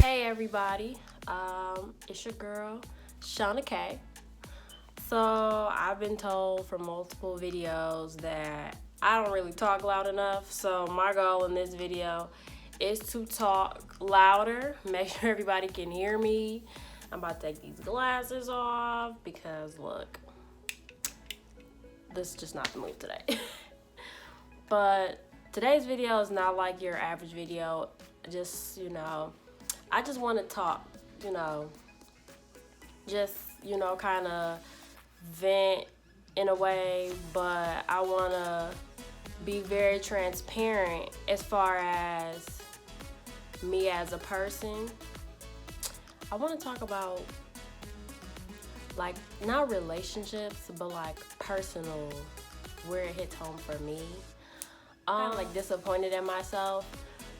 Hey everybody, it's your girl Shauna K. So I've been told from multiple videos that I don't really talk loud enough. So my goal in this video is to talk louder, make sure everybody can hear me. I'm about to take these glasses off because look, this is just not the move today. But today's video is not like your average video. Just, I just want to talk, you know, just, kind of vent in a way, but I want to be very transparent as far as me as a person. I want to talk about, like, not relationships, but like personal, where it hits home for me. I'm like disappointed in myself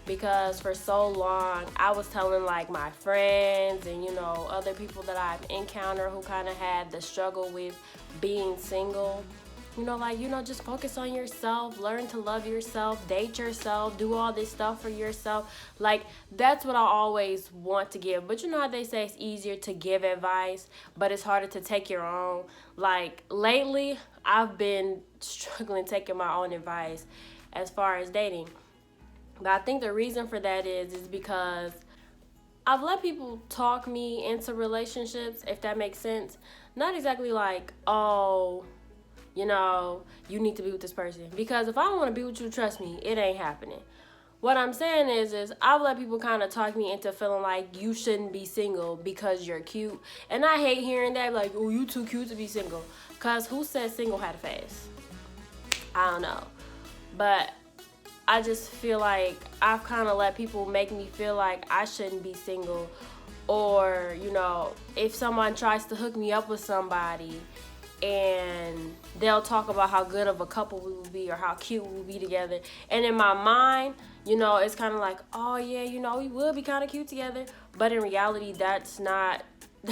because for so long I was telling like my friends and other people that I've encountered who kind of had the struggle with being single, just focus on yourself, learn to love yourself, date yourself, do all this stuff for yourself. Like, that's what I always want to give. But you know how they say it's easier to give advice, but it's harder to take your own. Like, lately I've been struggling taking my own advice as far as dating. But I think the reason for that is because I've let people talk me into relationships, if that makes sense. Not exactly like, oh, you need to be with this person. Because if I don't want to be with you, trust me, it ain't happening. What I'm saying is I've let people kind of talk me into feeling like you shouldn't be single because you're cute. And I hate hearing that, like, oh, you too cute to be single. Because who said single had a face? I don't know. But I just feel like I've kind of let people make me feel like I shouldn't be single. Or, if someone tries to hook me up with somebody and they'll talk about how good of a couple we will be or how cute we will be together. And in my mind, it's kind of like, oh yeah, we will be kind of cute together. But in reality, that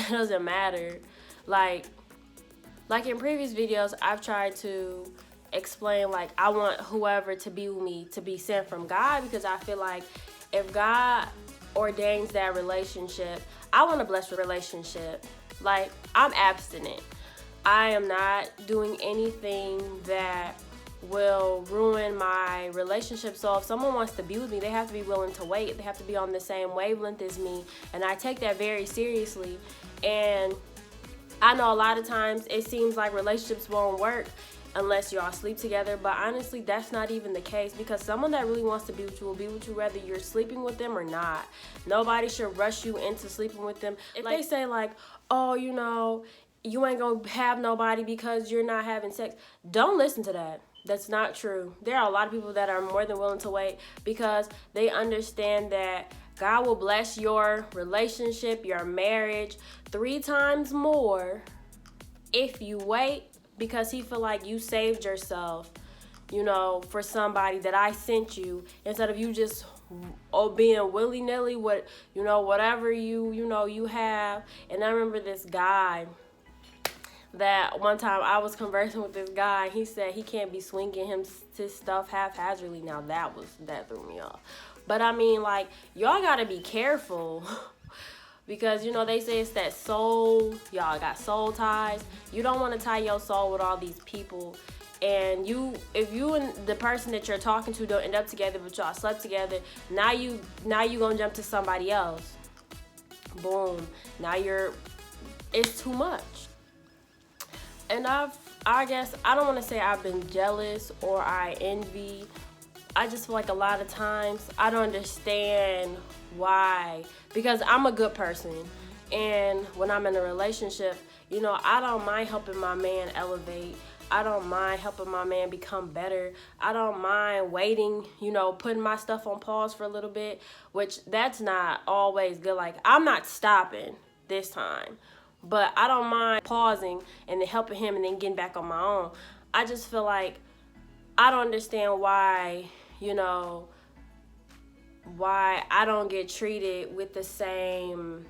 doesn't matter. Like in previous videos, I've tried to explain, like, I want whoever to be with me to be sent from God, because I feel like if God ordains that relationship, I want a blessed relationship. Like, I'm abstinent. I am not doing anything that will ruin my relationship. So if someone wants to be with me, they have to be willing to wait. They have to be on the same wavelength as me. And I take that very seriously. And I know a lot of times it seems like relationships won't work unless y'all sleep together, but honestly, that's not even the case, because someone that really wants to be with you will be with you whether you're sleeping with them or not. Nobody should rush you into sleeping with them. If they say like, oh, you ain't gonna have nobody because you're not having sex, don't listen to that. That's not true. There are a lot of people that are more than willing to wait because they understand that God will bless your relationship, your marriage 3 times more if you wait, because he feel like you saved yourself, for somebody that I sent you, instead of you just being willy-nilly with, whatever you have. And I remember this guy that one time I was conversing with this guy. He said he can't be swinging his stuff haphazardly. Now that threw me off. But I mean, like, y'all gotta be careful. Because, they say it's that soul. Y'all got soul ties. You don't want to tie your soul with all these people. And if you and the person that you're talking to don't end up together, but y'all slept together, now you gonna jump to somebody else. Boom. Now it's too much. And I guess, I don't want to say I've been jealous or I envy. I just feel like a lot of times I don't understand why, because I'm a good person, and when I'm in a relationship, I don't mind helping my man elevate. I don't mind helping my man become better. I don't mind waiting, putting my stuff on pause for a little bit, which that's not always good. Like, I'm not stopping this time, but I don't mind pausing and then helping him and then getting back on my own. I just feel like I don't understand why I don't get treated with the same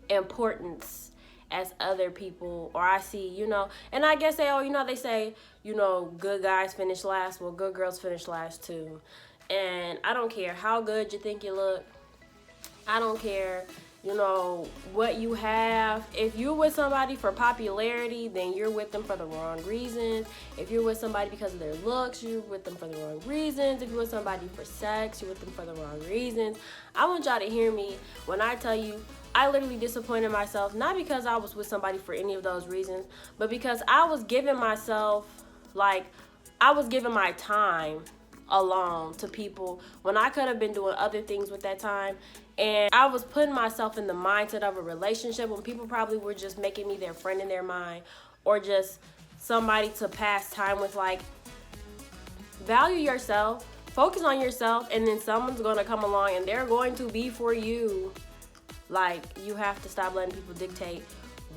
importance as other people, or I see, and I guess they say, good guys finish last. Well, good girls finish last too. And I don't care how good you think you look. I don't care, you know, what you have. If you're with somebody for popularity, then you're with them for the wrong reasons. If you're with somebody because of their looks, you're with them for the wrong reasons. If you're with somebody for sex, you're with them for the wrong reasons. I want y'all to hear me when I tell you I literally disappointed myself, not because I was with somebody for any of those reasons, but because I was giving myself, like, I was giving my time alone to people when I could have been doing other things with that time. And I was putting myself in the mindset of a relationship when people probably were just making me their friend in their mind, or just somebody to pass time with. Like, value yourself, focus on yourself, and then someone's going to come along and they're going to be for you. Like, you have to stop letting people dictate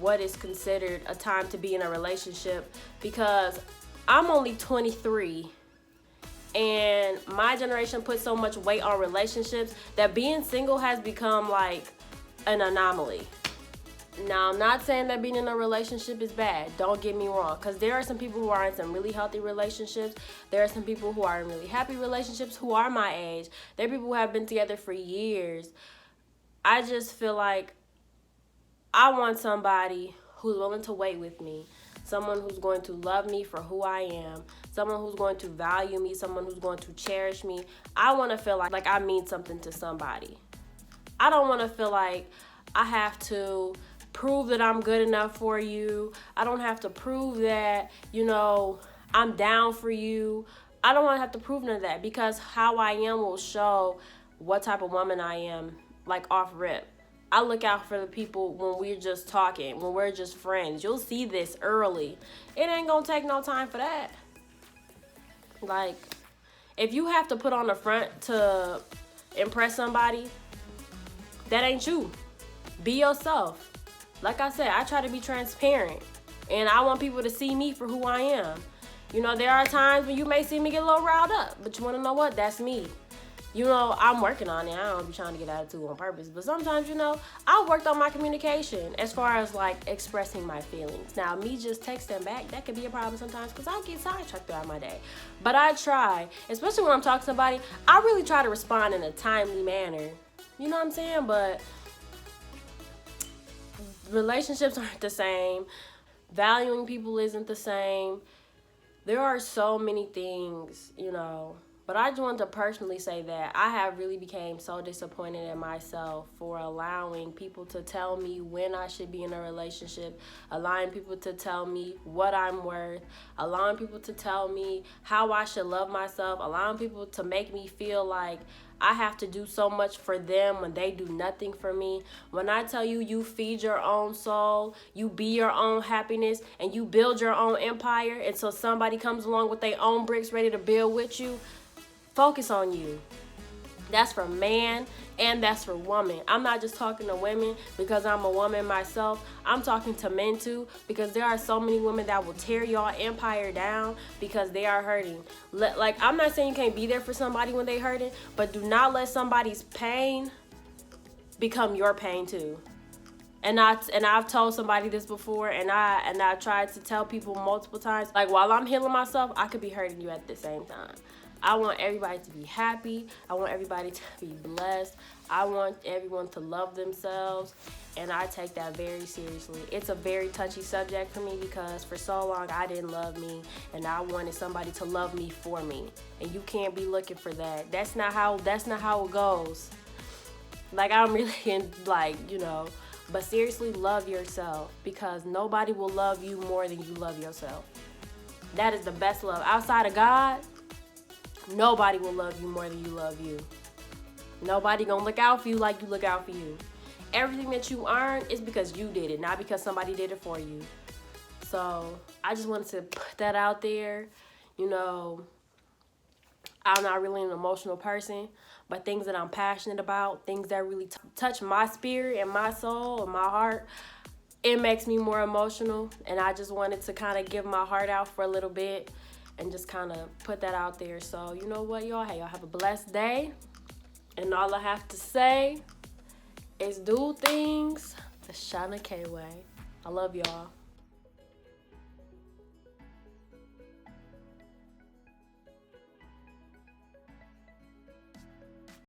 what is considered a time to be in a relationship, because I'm only 23. And my generation puts so much weight on relationships that being single has become like an anomaly. Now, I'm not saying that being in a relationship is bad. Don't get me wrong. Because there are some people who are in some really healthy relationships. There are some people who are in really happy relationships who are my age. There are people who have been together for years. I just feel like I want somebody who's willing to wait with me. Someone who's going to love me for who I am. Someone who's going to value me. Someone who's going to cherish me. I want to feel like I mean something to somebody. I don't want to feel like I have to prove that I'm good enough for you. I don't have to prove that, you know, I'm down for you. I don't want to have to prove none of that, because how I am will show what type of woman I am, like, off rip. I look out for the people when we're just talking, when we're just friends. You'll see this early. It ain't gonna take no time for that. Like, if you have to put on the front to impress somebody, that ain't you. Be yourself. Like I said, I try to be transparent, and I want people to see me for who I am. You know, there are times when you may see me get a little riled up, but you wanna know what? That's me. You know, I'm working on it. I don't be trying to get attitude on purpose. But sometimes, you know, I worked on my communication as far as, like, expressing my feelings. Now, me just texting back, that could be a problem sometimes, because I get sidetracked throughout my day. But I try, especially when I'm talking to somebody, I really try to respond in a timely manner. You know what I'm saying? But relationships aren't the same. Valuing people isn't the same. There are so many things, you know. But I just wanted to personally say that I have really became so disappointed in myself for allowing people to tell me when I should be in a relationship, allowing people to tell me what I'm worth, allowing people to tell me how I should love myself, allowing people to make me feel like I have to do so much for them when they do nothing for me. When I tell you, you feed your own soul, you be your own happiness, and you build your own empire until somebody comes along with their own bricks ready to build with you. Focus on you. That's for man and that's for woman. I'm not just talking to women because I'm a woman myself. I'm talking to men too, because there are so many women that will tear y'all empire down because they are hurting. Like, I'm not saying you can't be there for somebody when they hurting, but do not let somebody's pain become your pain too. And I've told somebody this before, and I tried to tell people multiple times, like, while I'm healing myself, I could be hurting you at the same time. I want everybody to be happy. I want everybody to be blessed. I want everyone to love themselves, and I take that very seriously. It's a very touchy subject for me because for so long I didn't love me, and I wanted somebody to love me for me. And you can't be looking for that. That's not how it goes. Like, I'm really in, like, you know, but seriously, love yourself, because nobody will love you more than you love yourself. That is the best love. Outside of God, nobody will love you more than you love you. Nobody gonna look out for you like you look out for you. Everything that you earn is because you did it, not because somebody did it for you. So I just wanted to put that out there. You know, I'm not really an emotional person, but things that I'm passionate about, things that really touch my spirit and my soul and my heart, it makes me more emotional. And I just wanted to kind of give my heart out for a little bit and just kind of put that out there. So, you know what, y'all? Hey, y'all have a blessed day. And all I have to say is do things the Shauna K way. I love y'all.